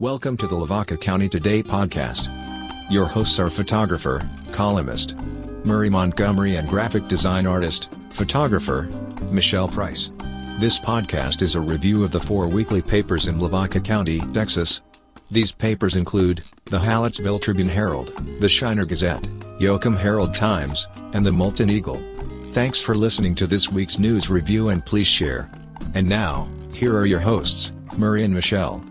Welcome to the Lavaca County Today podcast. Your hosts are photographer, columnist, Murray Montgomery and graphic design artist, photographer, Michelle Price. This podcast is a review of the 4 weekly papers in Lavaca County, Texas. These papers include the Hallettsville Tribune-Herald, the Shiner Gazette, Yoakum Herald-Times, and the Moulton Eagle. Thanks for listening to this week's news review and please share. And now, here are your hosts, Murray and Michelle.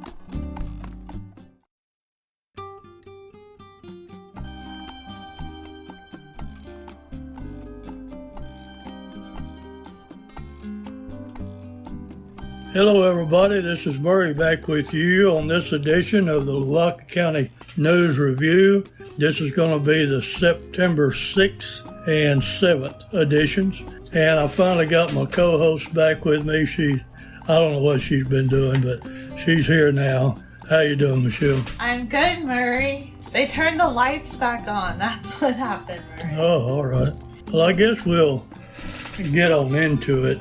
Hello everybody, this is Murray back with you on this edition of the Lavaca County News Review. This is going to be the September 6th and 7th editions. And I finally got my co-host back with me. I don't know what she's been doing, but she's here now. How you doing, Michelle? I'm good, Murray. They turned the lights back on. That's what happened, Murray. Oh, all right. Well, I guess we'll get on into it.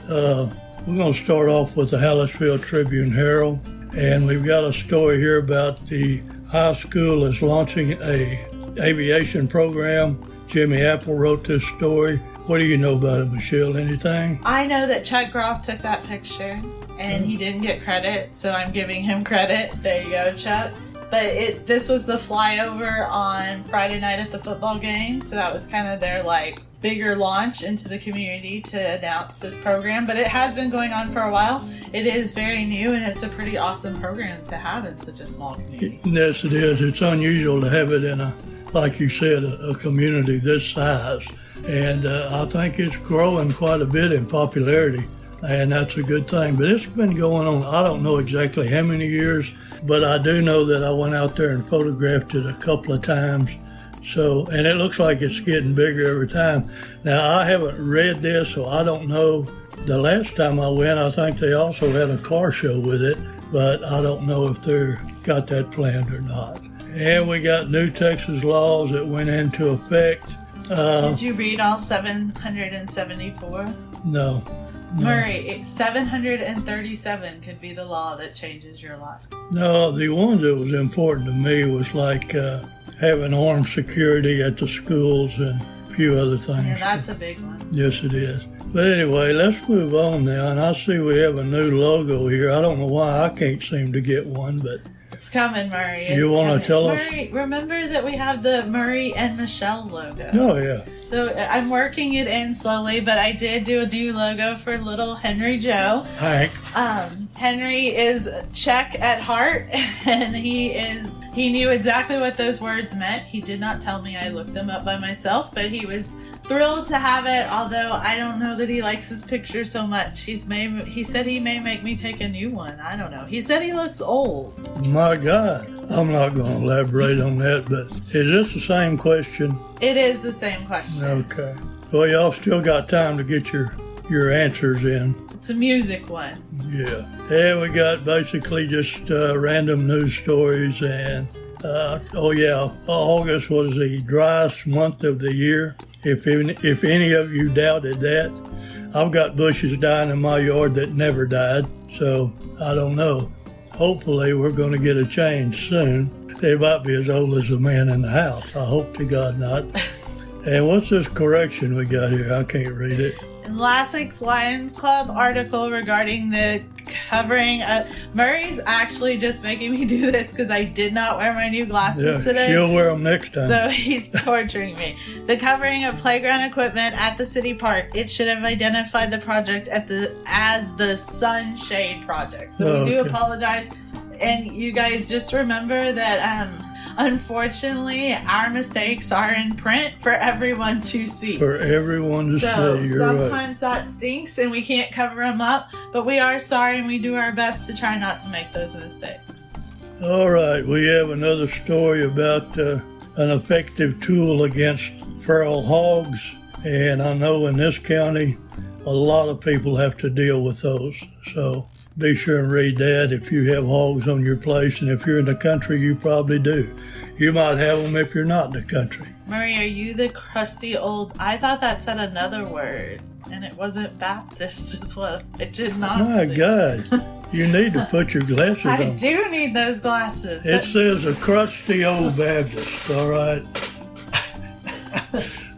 We're going to start off with the Hallettsville Tribune-Herald, and we've got a story here about the high school is launching a aviation program. Jimmy Apple wrote this story. What do you know about it, Michelle? Anything? I know that Chuck Groff took that picture, and he didn't get credit, so I'm giving him credit. There you go, Chuck. But this was the flyover on Friday night at the football game, so that was kind of their, bigger launch into the community to announce this program, but it has been going on for a while. It is very new, and it's a pretty awesome program to have in such a small community. Yes, it is. It's unusual to have it in like you said, a community this size, and I think it's growing quite a bit in popularity, and that's a good thing. But it's been going on, I don't know exactly how many years, but I do know that I went out there and photographed it a couple of times. So, and it looks like it's getting bigger every time. Now, I haven't read this, so I don't know. The last time I went, I think they also had a car show with it, but I don't know if they've got that planned or not. And we got new Texas laws that went into effect. Did you read all 774? No. Murray, 737 could be the law that changes your life. No, the one that was important to me was having armed security at the schools and a few other things. Yeah, that's a big one. Yes, it is. But anyway, let's move on now. And I see we have a new logo here. I don't know why I can't seem to get one, but it's coming, Murray. You want to tell us? Murray, remember that we have the Murray and Michelle logo. Oh, yeah. So I'm working it in slowly, but I did do a new logo for little Henry Joe. Hank. Henry is Czech at heart, and he knew exactly what those words meant. He did not tell me. I looked them up by myself, but he was thrilled to have it, although I don't know that he likes his picture so much. He said he may make me take a new one. I don't know. He said he looks old. My God. I'm not going to elaborate on that, but is this the same question? It is the same question. Okay. Well, y'all still got time to get your answers in. It's a music one. Yeah. And we got basically just random news stories and, August was the driest month of the year. If any of you doubted that, I've got bushes dying in my yard that never died, so I don't know. Hopefully we're going to get a change soon. They might be as old as the man in the house. I hope to God not. And what's this correction we got here? I can't read it. In last week's Lions Club article regarding the covering, Murray's actually just making me do this because I did not wear my new glasses today. She'll wear them next time. So he's torturing me. The covering of playground equipment at the city park. It should have identified the project as the Sunshade Project. So we do apologize. And you guys just remember that, unfortunately, our mistakes are in print for everyone to see. For everyone to see, you're sometimes that stinks and we can't cover them up, but we are sorry and we do our best to try not to make those mistakes. All right, we have another story about an effective tool against feral hogs, and I know in this county, a lot of people have to deal with those, so be sure and read that if you have hogs on your place, and if you're in the country, you probably do. You might have them if you're not in the country. Murray, are you the crusty old... I thought that said another word, and it wasn't Baptist is what I did not My think. God. You need to put your glasses I on. do need those glasses. It says a crusty old Baptist, all right?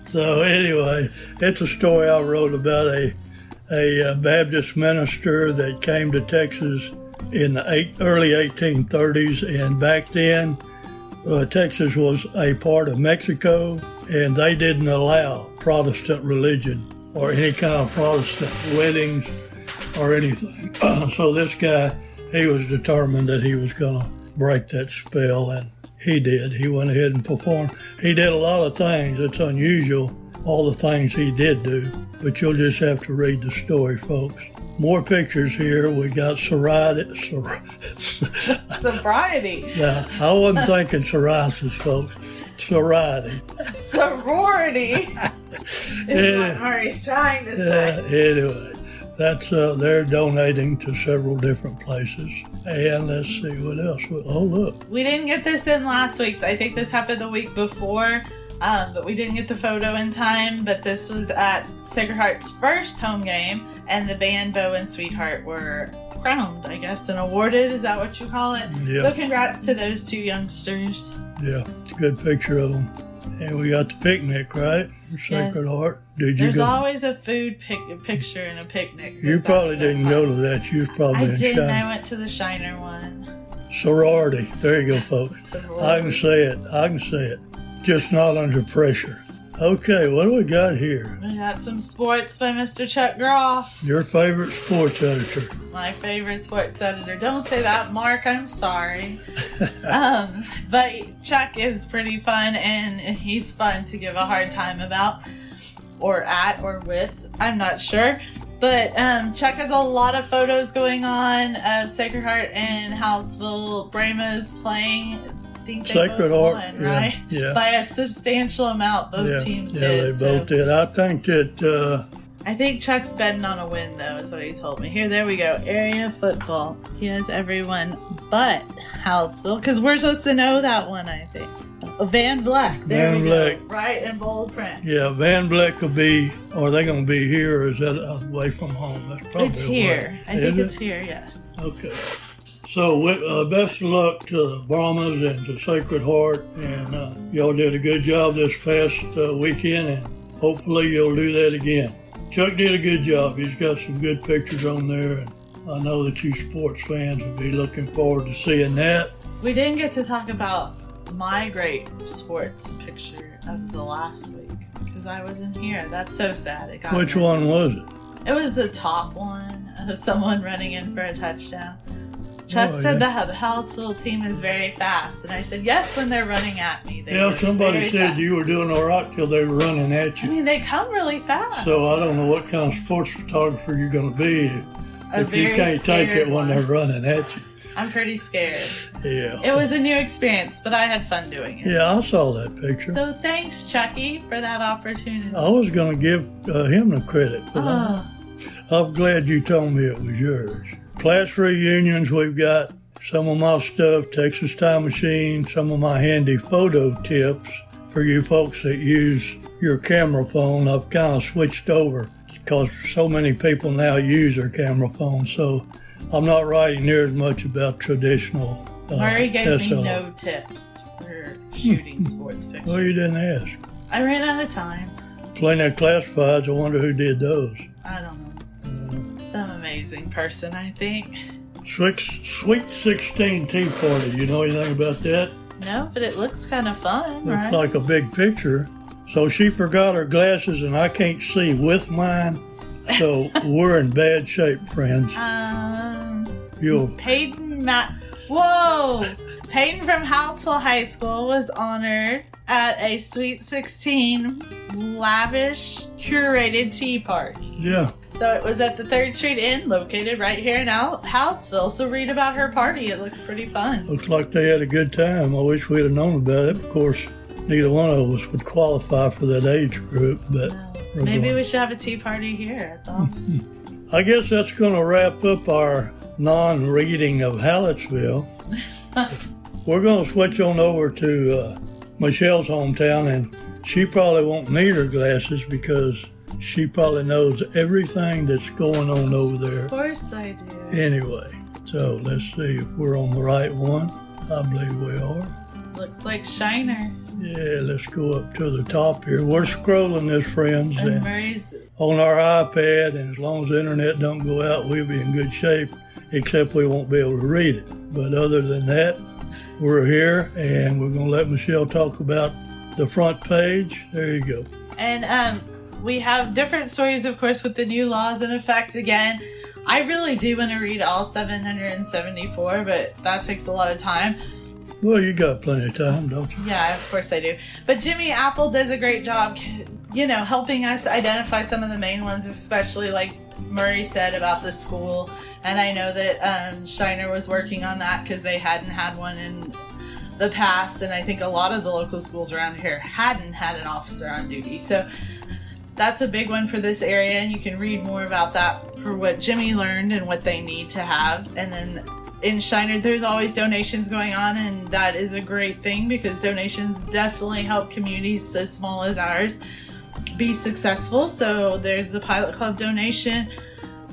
So anyway, it's a story I wrote about a Baptist minister that came to Texas in the early 1830s, and back then Texas was a part of Mexico, and they didn't allow Protestant religion or any kind of Protestant weddings or anything. So this guy, he was determined that he was going to break that spell, and he did. He went ahead and performed. He did a lot of things. It's unusual, all the things he did do, but you'll just have to read the story, folks. More pictures here. We got sobriety. Yeah, I wasn't thinking psoriasis, folks. Sobriety. Sororities is what Murray's trying to say. Anyway, that's they're donating to several different places. And let's see what else. Oh, look. We didn't get this in last week. I think this happened the week before. But we didn't get the photo in time. But this was at Sacred Heart's first home game, and the band Beau and Sweetheart were crowned, I guess, and awarded. Is that what you call it? Yeah. So congrats to those two youngsters. Yeah, it's a good picture of them. And we got the picnic, right? Sacred Heart. Did you There's go? always a food picture in a picnic. You probably didn't go to that. You was probably I in didn't. Shiner. I went to the Shiner one. Sorority. There you go, folks. I can say it. Just not under pressure. Okay, what do we got here? We got some sports by Mr. Chuck Groff. Your favorite sports editor. My favorite sports editor. Don't say that, Mark. I'm sorry. But Chuck is pretty fun, and he's fun to give a hard time about, or at, or with. I'm not sure. But Chuck has a lot of photos going on of Sacred Heart and Hallettsville. Brahma's playing. I think they Sacred both Heart, won, right? Yeah. By a substantial amount, both teams did. Yeah, they both did. I think that... I think Chuck's betting on a win, though, is what he told me. There we go. Area football. He has everyone but Hallettsville, because we're supposed to know that one, I think. Van Vleck. There Van we Vleck. go. Right in bold print. Yeah, Van Vleck will be... Are they going to be here, or is that away from home? That's probably It's here. I think it's here, yes. Okay. So best of luck to the Brahmas and to Sacred Heart, and y'all did a good job this past weekend, and hopefully you'll do that again. Chuck did a good job. He's got some good pictures on there, and I know that you sports fans will be looking forward to seeing that. We didn't get to talk about my great sports picture of the last week, because I wasn't here. That's so sad. Which one was it? It was the top one of someone running in for a touchdown. Chuck said the Hallettsville team is very fast, and I said, yes, when they're running at me. Somebody said fast. You were doing all right till they were running at you. I mean, they come really fast. So I don't know what kind of sports photographer you're going to be if you can't take it when they're running at you. I'm pretty scared. Yeah. It was a new experience, but I had fun doing it. Yeah, I saw that picture. So thanks, Chucky, for that opportunity. I was going to give him the credit, but I'm glad you told me it was yours. Class reunions, we've got some of my stuff, Texas Time Machine, some of my handy photo tips for you folks that use your camera phone. I've kind of switched over because so many people now use their camera phone, so I'm not writing near as much about traditional Murray gave SLR. me no tips for shooting sports pictures. Well, you didn't ask. I ran out of time. Plenty of classifieds. I wonder who did those. I don't know. Some amazing person, I think. Sweet 16 tea party. You know anything about that? No, but it looks kind of fun, Looks right? like a big picture. So she forgot her glasses, and I can't see with mine. So we're in bad shape, friends. Peyton Whoa! Peyton from Hallettsville High School was honored at a Sweet 16 lavish, curated tea party. Yeah. So it was at the 3rd Street Inn, located right here in Hallettsville. So read about her party. It looks pretty fun. Looks like they had a good time. I wish we'd have known about it. Of course, neither one of us would qualify for that age group, but maybe we should have a tea party here, I thought. I guess that's going to wrap up our non-reading of Hallettsville. We're going to switch on over to Michelle's hometown, and she probably won't need her glasses because she probably knows everything that's going on over there. Of course I do. Anyway, So let's see if we're on the right one. I believe we are. Looks like Shiner. Yeah, let's go up to the top here. We're scrolling this, friends, And Murray's on our iPad, and as long as the internet don't go out, we'll be in good shape, except we won't be able to read it. But other than that, we're here, and we're going to let Michelle talk about the front page. There you go. And we have different stories, of course, with the new laws in effect again. I really do want to read all 774, but that takes a lot of time. Well, you got plenty of time, don't you? Yeah, of course I do. But Jimmy Apple does a great job, helping us identify some of the main ones, especially like Murray said about the school. And I know that Shiner was working on that because they hadn't had one in the past. And I think a lot of the local schools around here hadn't had an officer on duty. So that's a big one for this area. And you can read more about that for what Jimmy learned and what they need to have. And then in Shiner, there's always donations going on, and that is a great thing because donations definitely help communities as small as ours be successful. So there's the Pilot Club donation,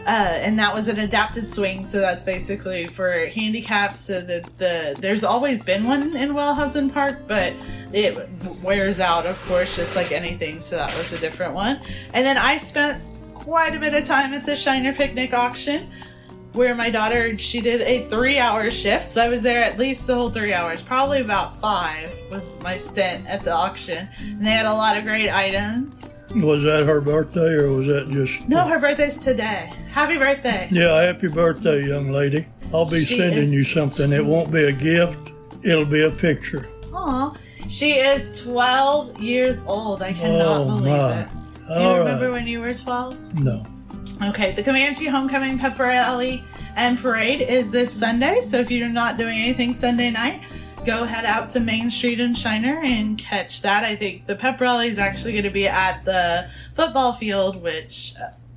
and that was an adapted swing, so that's basically for handicaps. So that there's always been one in Wellhausen Park, but it wears out, of course, just like anything. So that was a different one. And then I spent quite a bit of time at the Shiner Picnic auction, where my daughter, she did a 3-hour shift. So I was there at least the whole 3 hours. Probably about 5 was my stint at the auction. And they had a lot of great items. Was that her birthday, or was that just... No, her birthday's today. Happy birthday. Yeah, happy birthday, young lady. I'll be sending you something. It won't be a gift. It'll be a picture. Aw. She is 12 years old. I cannot believe it. Do you remember when you were 12? No. Okay, the Comanche Homecoming Pep Rally and Parade is this Sunday, so if you're not doing anything Sunday night, go head out to Main Street in Shiner and catch that. I think the pep rally is actually going to be at the football field, which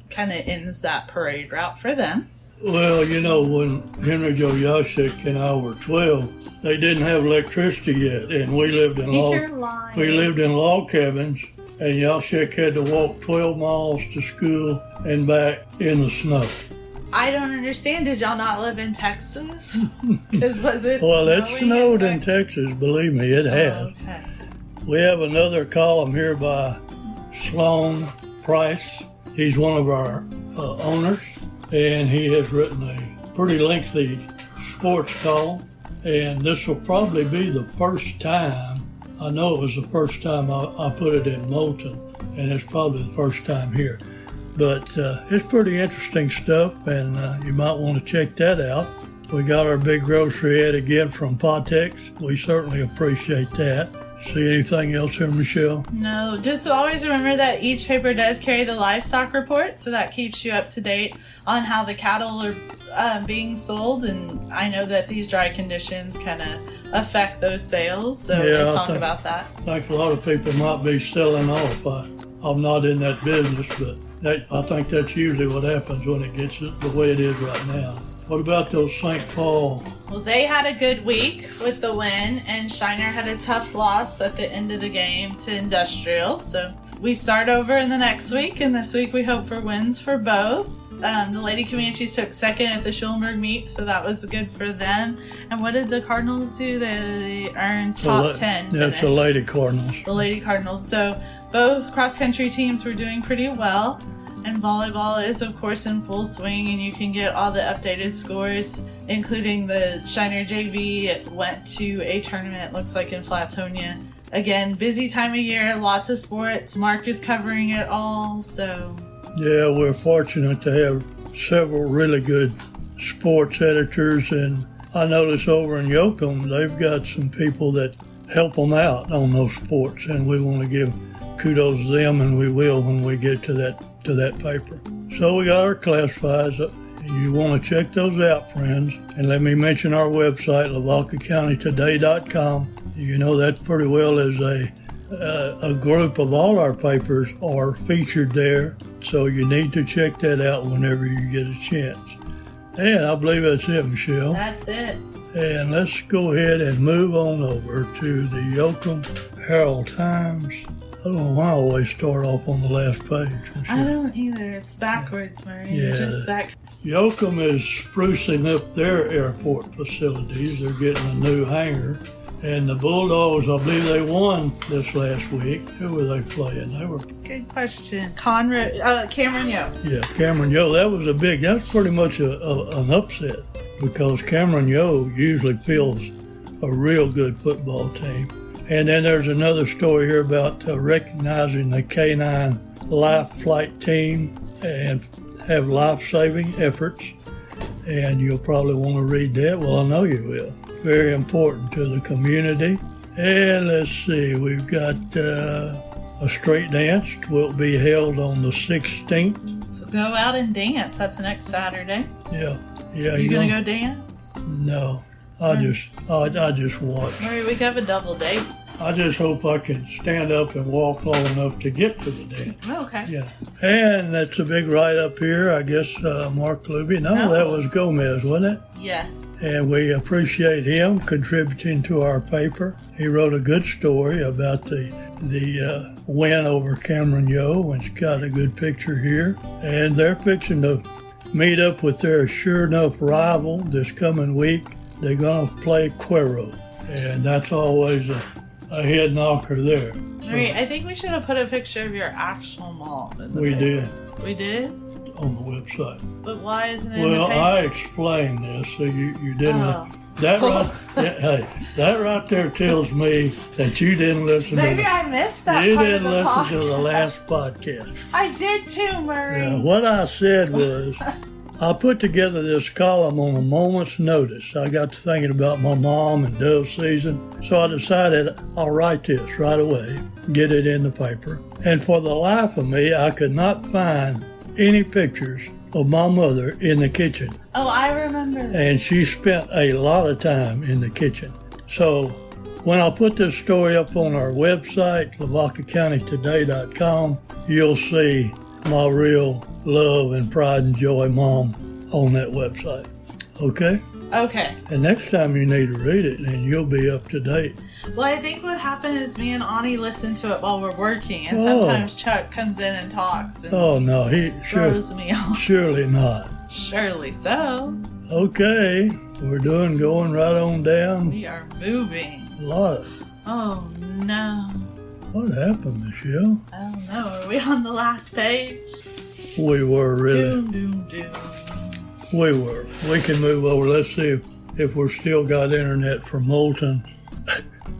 kind of ends that parade route for them. Well, when Henry Joe Yashik and I were 12, they didn't have electricity yet, and we lived in log cabins. And Yashik had to walk 12 miles to school and back in the snow. I don't understand. Did y'all not live in Texas? Was it Well, it snowed in Texas, believe me, it has. Okay. We have another column here by Sloan Price. He's one of our owners, and he has written a pretty lengthy sports column. And this will probably be the first time, I know it was the first time I put it in Moulton, and it's probably the first time here. But it's pretty interesting stuff, and you might want to check that out. We got our big grocery ad again from Potex. We certainly appreciate that. See anything else here, Michelle? No, just always remember that each paper does carry the livestock report, so that keeps you up to date on how the cattle are being sold. And I know that these dry conditions kind of affect those sales, so they talk about that. I think a lot of people might be selling off. I'm not in that business, but I think that's usually what happens when it gets the way it is right now. What about those St. Paul? Well, they had a good week with the win, and Shiner had a tough loss at the end of the game to Industrial. So we start over in the next week, and this week we hope for wins for both. The Lady Comanches took second at the Schulenburg meet, so that was good for them. And what did the Cardinals do? They earned top 10. That's the Lady Cardinals. The Lady Cardinals. So both cross-country teams were doing pretty well. And volleyball is, of course, in full swing, and you can get all the updated scores, including the Shiner JV. It went to a tournament, looks like, in Flatonia. Again, busy time of year, lots of sports. Mark is covering it all, so... Yeah, we're fortunate to have several really good sports editors, and I notice over in Yoakum, they've got some people that help them out on those sports, and we want to give kudos to them, and we will when we get to that paper. So we got our classifieds. You want to check those out, friends. And let me mention our website, LaVacaCountyToday.com. You know that pretty well as a group of all our papers are featured there. So you need to check that out whenever you get a chance. And I believe that's it, Michelle. That's it. And let's go ahead and move on over to the Yoakum Herald Times. I don't know why I always start off on the last page. I don't either. It's backwards, Murray. Yeah, Just that. Yoakum is sprucing up their airport facilities. They're getting a new hangar. And the Bulldogs, I believe they won this last week. Who were they playing? They were... Good question. Cameron Yo. Yeah, Cameron Yo. That's pretty much an upset because Cameron Yo usually fields a real good football team. And then there's another story here about recognizing the K-9 life flight team and have life-saving efforts. And you'll probably want to read that. Well, I know you will. Very important to the community. And let's see, we've got a street dance will be held on the 16th. So go out and dance. That's next Saturday. Yeah. You gonna go dance? No, I just watch. Maybe we could have a double date. I just hope I can stand up and walk long enough to get to the dance. Okay. Yeah. And that's a big write-up here. I guess Mark Luby. No, that was Gomez, wasn't it? Yes. And we appreciate him contributing to our paper. He wrote a good story about the win over Cameron Yo, and it's got a good picture here. And they're fixing to meet up with their sure enough rival this coming week. They're going to play Cuero, and that's always a head knocker there. So, I think we should have put a picture of your actual mom in the paper. Did. We did? On the website. But why isn't it in the paper? Well, I explained this, so you didn't. Oh. That right there tells me that you didn't listen. Maybe I missed that. You part didn't of the listen podcast. to the last podcast. I did too, Murray. Yeah, what I said was, I put together this column on a moment's notice. I got to thinking about my mom and dove season, so I decided I'll write this right away, get it in the paper. And for the life of me, I could not find any pictures of my mother in the kitchen. Oh, I remember that. And she spent a lot of time in the kitchen. So when I put this story up on our website, LavacaCountyToday.com, you'll see my real love and pride and joy mom on that website. Okay? Okay. And next time you need to read it, and you'll be up to date. Well, I think what happened is me and Ani listen to it while we're working, and sometimes Chuck comes in and talks and no, he throws me off. Surely not. Surely so. Okay, we're going right on down. We are moving. A lot. Oh, no. What happened, Michelle? I don't know. Are we on the last page? We were really. Doom, doom, doom. We were. We can move over. Let's see if we're still got internet for Moulton.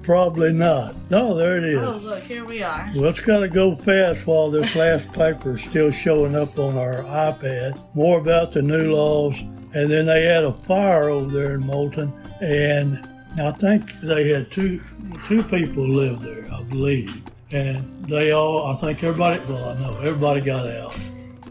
Probably not. No, there it is. Oh, look, here we are. Well, it's got to go fast while this last paper is still showing up on our iPad. More about the new laws. And then they had a fire over there in Moulton. And I think they had two people live there, I believe. And they all, I think everybody got out.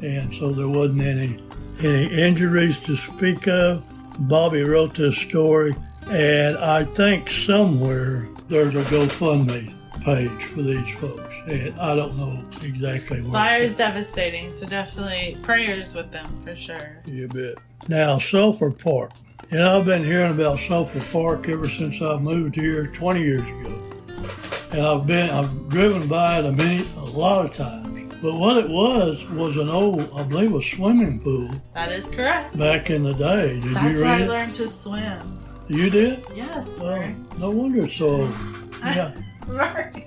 And so there wasn't any injuries to speak of. Bobby wrote this story, and I think somewhere there's a GoFundMe page for these folks, and I don't know exactly where. Fire is devastating, so definitely prayers with them for sure. You bet. Now, Sulphur Park. And I've been hearing about Sulphur Park ever since I moved here 20 years ago. And I've driven by it a lot of times. But what it was an old, I believe, a swimming pool. That is correct. Back in the day. That's where I learned to swim. You did? Yes. Well, no wonder it's so old. Yeah. Right.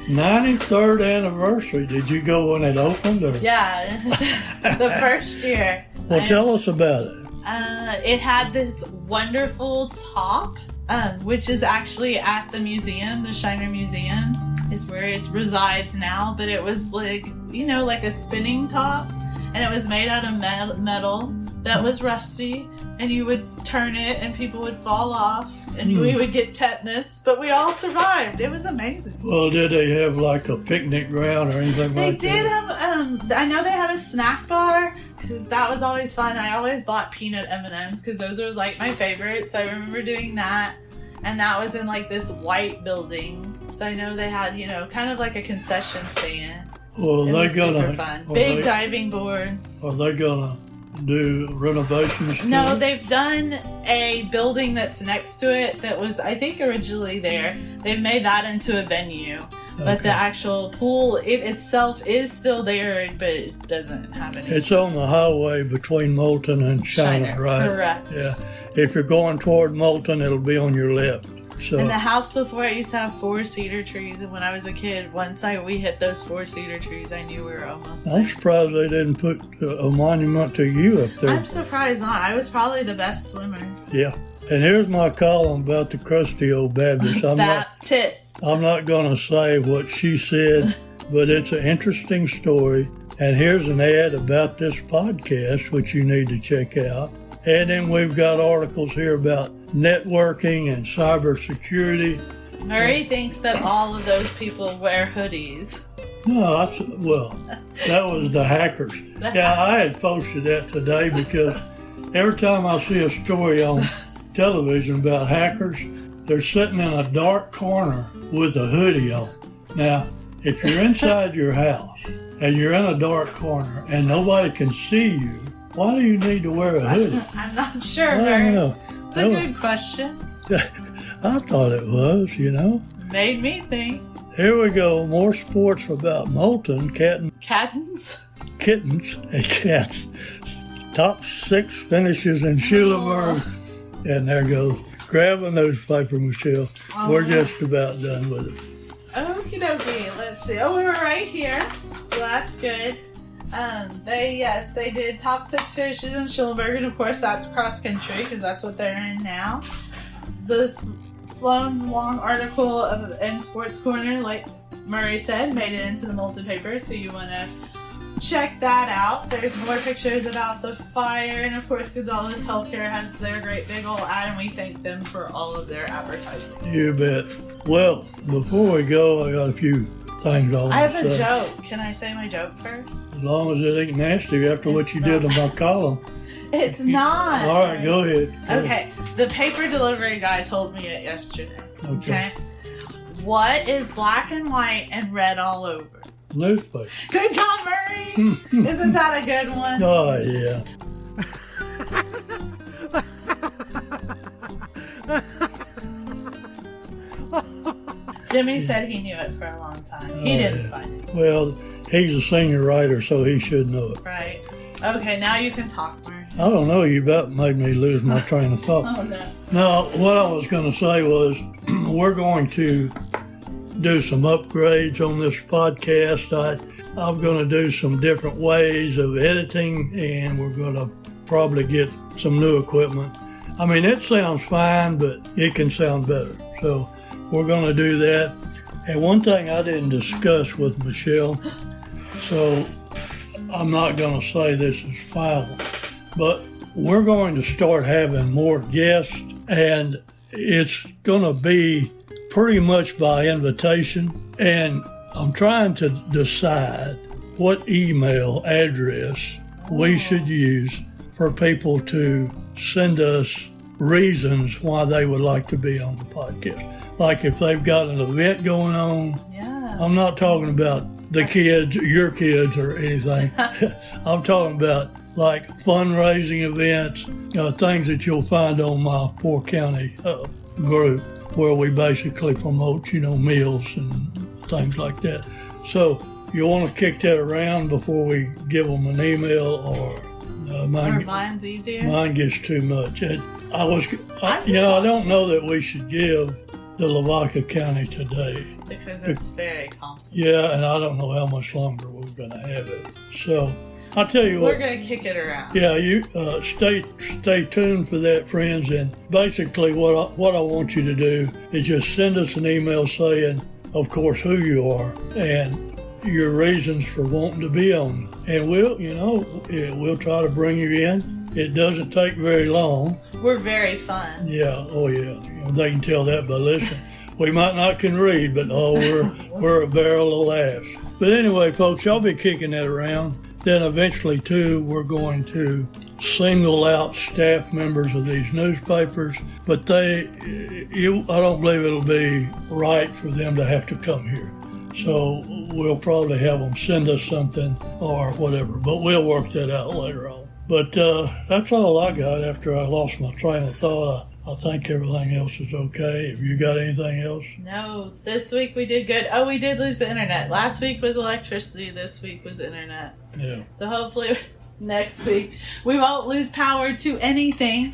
93rd anniversary. Did you go when it opened? Or? Yeah, the first year. Well, tell us about it. It had this wonderful top, which is actually at the museum, the Shiner Museum, is where it resides now. But it was like a spinning top, and it was made out of metal that was rusty, and you would turn it and people would fall off and we would get tetanus, but we all survived. It was amazing. Well, did they have like a picnic ground or anything like that? They did have, I know they had a snack bar, because that was always fun. I always bought peanut M&Ms because those are like my favorites. I remember doing that, and that was in like this white building. So I know they had, kind of like a concession stand. Well, it was super fun. Big diving board. Are they gonna do renovations? No, they've done a building that's next to it that was, I think, originally there. They've made that into a venue. But the actual pool, it itself is still there, but it doesn't have any. It's on the highway between Moulton and Shiner, right? Correct. Yeah. If you're going toward Moulton, it'll be on your left. So. And the house before it used to have 4 cedar trees, and when I was a kid, once we hit those 4 cedar trees, I knew we were almost there. I'm surprised they didn't put a monument to you up there. I'm surprised not. I was probably the best swimmer. Yeah. And here's my column about the crusty old Baptist. I'm not going to say what she said, but it's an interesting story. And here's an ad about this podcast, which you need to check out. And then we've got articles here about networking and cybersecurity. Murray thinks that all of those people wear hoodies. No, that was the hackers. Yeah, I had posted that today because every time I see a story on television about hackers, they're sitting in a dark corner with a hoodie on. Now, if you're inside your house and you're in a dark corner and nobody can see you, why do you need to wear a hoodie? I'm not sure, I Murray. don't know. It's a good question. I thought it was, Made me think. Here we go. More sports about Moulton. Kittens and cats. Top 6 finishes in Schulenburg. And there goes. Grab a newspaper, Michelle. We're just about done with it. Okie dokie. Let's see. Oh, we were right here. So that's good. They did top 6 finishes in Schulenburg, and of course that's cross country because that's what they're in now. The Sloan's long article in Sports Corner, like Murray said, made it into the Moulton paper, so you want to check that out. There's more pictures about the fire, and of course Gonzalez Healthcare has their great big old ad, and we thank them for all of their advertising. You bet. Well, before we go, I got a few things I have a joke. Can I say my joke first? As long as it ain't nasty after what you did in my column. It's not. All right, go ahead. Okay. The paper delivery guy told me it yesterday. Okay. What is black and white and red all over? Newspaper. Good job, Murray. Isn't that a good one? Oh, yeah. Jimmy said he knew it for a long time. He didn't find it. Well, he's a senior writer, so he should know it. Right. Okay, now you can talk, Murray. I don't know. You about made me lose my train of thought. Oh, no. No, what I was going to say was we're going to do some upgrades on this podcast. I'm going to do some different ways of editing, and we're going to probably get some new equipment. I mean, it sounds fine, but it can sound better. So we're going to do that. And one thing I didn't discuss with Michelle, so I'm not going to say this is final, but we're going to start having more guests, and it's going to be pretty much by invitation. And I'm trying to decide what email address we should use for people to send us reasons why they would like to be on the podcast. Like if they've got an event going on. Yeah. I'm not talking about the kids, your kids, or anything. I'm talking about like fundraising events, things that you'll find on my Poor County group, where we basically promote, meals and things like that. So you want to kick that around before we give them an email, or mine's easier. Mine gets too much. I don't know that we should give the Lavaca County today. Because it's very complicated. Yeah, and I don't know how much longer we're going to have it. So I'll tell you what. We're going to kick it around. Yeah, you stay tuned for that, friends. And basically what I want you to do is just send us an email saying, of course, who you are and your reasons for wanting to be on. And we'll try to bring you in. It doesn't take very long. We're very fun. Yeah, oh yeah. They can tell that by listening. We might not can read, but we're a barrel of laughs. But anyway, folks, I'll be kicking that around. Then eventually, too, we're going to single out staff members of these newspapers. But I don't believe it'll be right for them to have to come here. So we'll probably have them send us something or whatever. But we'll work that out later on. But that's all I got after I lost my train of thought. I think everything else is okay. Have you got anything else? No, this week we did good. Oh, we did lose the internet. Last week was electricity. This week was internet. Yeah. So hopefully next week we won't lose power to anything.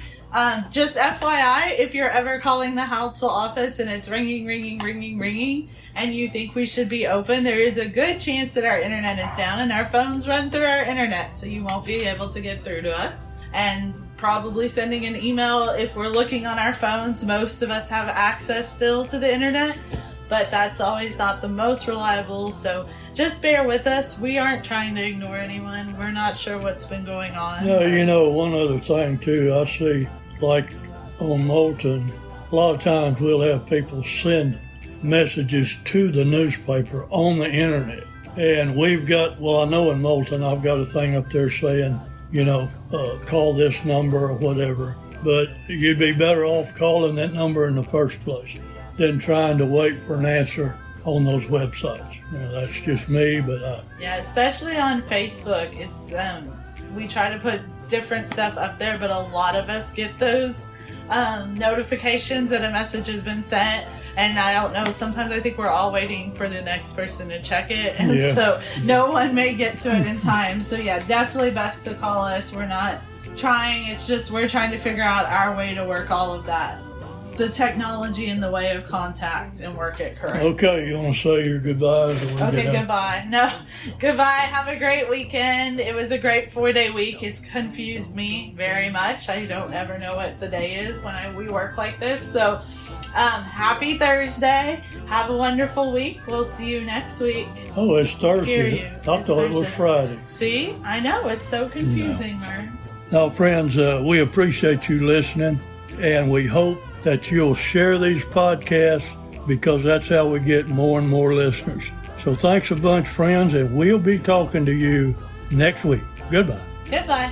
Just FYI, if you're ever calling the Halsell office and it's ringing, and you think we should be open, there is a good chance that our internet is down and our phones run through our internet, so you won't be able to get through to us. And probably sending an email if we're looking on our phones. Most of us have access still to the internet, but that's always not the most reliable, so just bear with us. We aren't trying to ignore anyone. We're not sure what's been going on. No, one other thing too, I see, like on Moulton, a lot of times we'll have people send messages to the newspaper on the internet. And we've got, I know in Moulton I've got a thing up there saying, call this number or whatever. But you'd be better off calling that number in the first place than trying to wait for an answer on those websites. That's just me, but yeah, especially on Facebook. It's we try to put different stuff up there, but a lot of us get those notifications that a message has been sent, and I don't know, sometimes I think we're all waiting for the next person to check it, and so no one may get to it in time. So yeah, definitely best to call us. We're not trying, it's just we're trying to figure out our way to work all of that, the technology in the way of contact, and work it correctly. Okay, you want to say your goodbyes? Okay, goodbye. No, goodbye. Have a great weekend. It was a great 4-day week. It's confused me very much. I don't ever know what the day is when we work like this. So, happy Thursday. Have a wonderful week. We'll see you next week. Oh, it's Thursday. Hear you. I thought it was Friday. See? I know. It's so confusing, Mern. Now, friends, we appreciate you listening, and we hope that you'll share these podcasts, because that's how we get more and more listeners. So thanks a bunch, friends, and we'll be talking to you next week. Goodbye. Goodbye.